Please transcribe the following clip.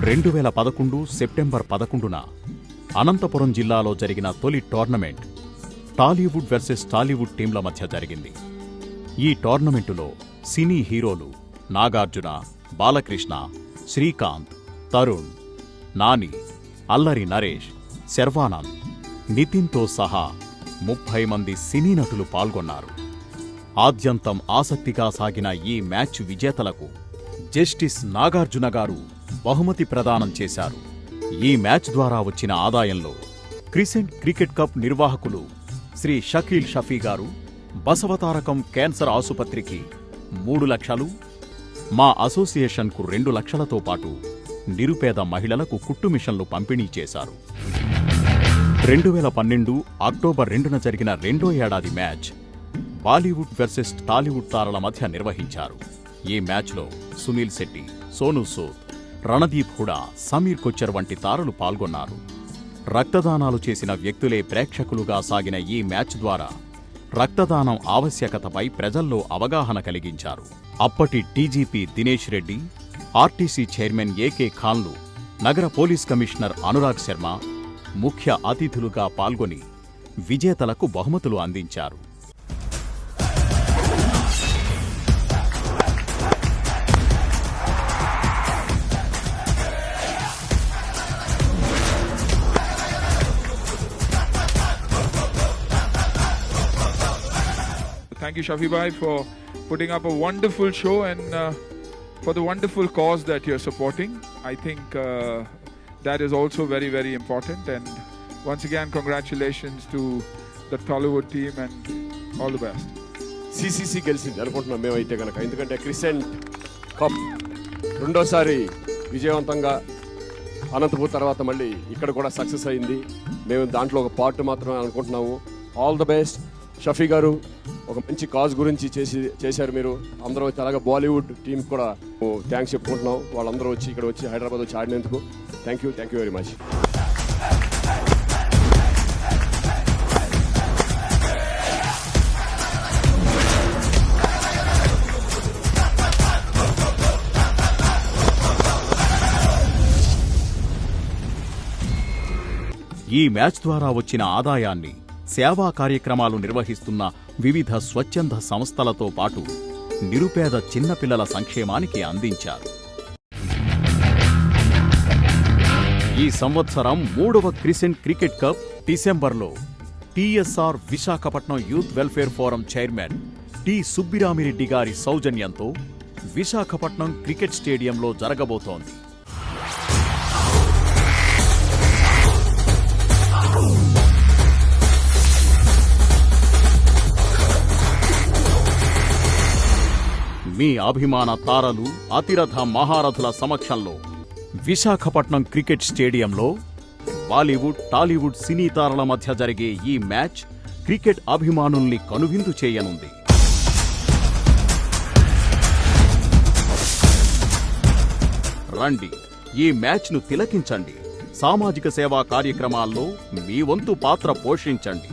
2011 September 11న Anantapuram జిల్లాలో జరిగిన తొలి టోర్నమెంట్ టాలీవుడ్ వర్సెస్ టాలీవుడ్ టీంల మధ్య జరిగింది. ఈ టోర్నమెంటులో సినీ హీరోలు నాగార్జున, బాలకృష్ణ, శ్రీకాంత్, తరుణ్, నాని, అల్లరి నరేష్, శర్వానంద్, నితిన్తో సహా 30 మంది సినీ నటులు పాల్గొన్నారు. ఆద్యంతం ఆసక్తిగా సాగిన ఈ మ్యాచ్ విజేతలకు జస్టిస్ నాగార్జున గారు బహుమతి ప్రదానం చేశారు. ఈ మ్యాచ్ ద్వారా వచ్చిన ఆదాయంలో క్రిసెంట్ క్రికెట్ కప్ నిర్వాహకులు శ్రీ షకీల్ షఫీ గారు బసవతారకం క్యాన్సర్ ఆసుపత్రికి 3 లక్షలు, మా అసోసియేషన్కు 2 లక్షలతో పాటు నిరుపేద మహిళలకు కుట్టు మిషన్లు పంపిణీ చేశారు. 2012 అక్టోబర్ 2న జరిగిన రెండో ఏడాది మ్యాచ్ బాలీవుడ్ వర్సెస్ టాలీవుడ్ తారల మధ్య నిర్వహించారు. ఈ మ్యాచ్లో సునీల్ శెట్టి, సోనూ సూద్, రణదీప్ హుడా, సమీర్ కొచ్చర్ వంటి తారలు పాల్గొన్నారు. రక్తదానాలు చేసిన వ్యక్తులే ప్రేక్షకులుగా సాగిన ఈ మ్యాచ్ ద్వారా రక్తదానం ఆవశ్యకతపై ప్రజల్లో అవగాహన కలిగించారు. అప్పటి DGP Dinesh Reddy, RTC chairman AK ఖాన్లు, నగర పోలీస్ కమిషనర్ అనురాగ్ శర్మ ముఖ్య అతిథులుగా పాల్గొని విజేతలకు బహుమతులు అందించారు. Thank you, Shafi Bhai, for putting up a wonderful show and for the wonderful cause that you're supporting. I think that is also very, very important. And once again, congratulations to the Tollywood team and all the best. CCC గెలిచింది అనుకుంటున్నాం మేమైతే కనుక, ఎందుకంటే crescent cup రెండోసారి విజయవంతంగా అనంతపూర్ తర్వాత మళ్ళీ ఇక్కడ కూడా సక్సెస్ అయింది. మేము దాంట్లో ఒక పార్ట్ మాత్రమే అనుకుంటున్నాము. ఆల్ ద బెస్ట్ షఫీ గారు. ఒక మంచి కాజ్ గురించి చేశారు మీరు. అందరూ అలాగే బాలీవుడ్ టీం కూడా థ్యాంక్స్ చెప్పుకుంటున్నాం. వాళ్ళందరూ వచ్చి ఇక్కడ వచ్చి హైదరాబాద్ వచ్చి ఆడినందుకు థ్యాంక్ యూ వెరీ మచ్. ఈ మ్యాచ్ ద్వారా వచ్చిన ఆదాయాన్ని సేవా కార్యక్రమాలు నిర్వహిస్తున్న వివిధ స్వచ్ఛంద సంస్థలతో పాటు నిరుపేద చిన్నపిల్లల సంక్షేమానికి అందించారు. ఈ సంవత్సరం 3వ క్రిసెంట్ క్రికెట్ కప్ డిసెంబర్లో TSR Visakhapatnam youth welfare forum chairman T Subbirami Reddy గారి సౌజన్యంతో విశాఖపట్నం క్రికెట్ స్టేడియంలో జరగబోతోంది. మీ అభిమాన తారలు, అతిరథ మహారథుల సమక్షంలో విశాఖపట్నం క్రికెట్ స్టేడియంలో బాలీవుడ్, టాలీవుడ్ సినీ తారల మధ్య జరిగే ఈ మ్యాచ్ క్రికెట్ అభిమానుల్ని కనువిందు చేయనుంది. రండి, ఈ మ్యాచ్ను తిలకించండి. సామాజిక సేవా కార్యక్రమాల్లో మీ వంతు పాత్ర పోషించండి.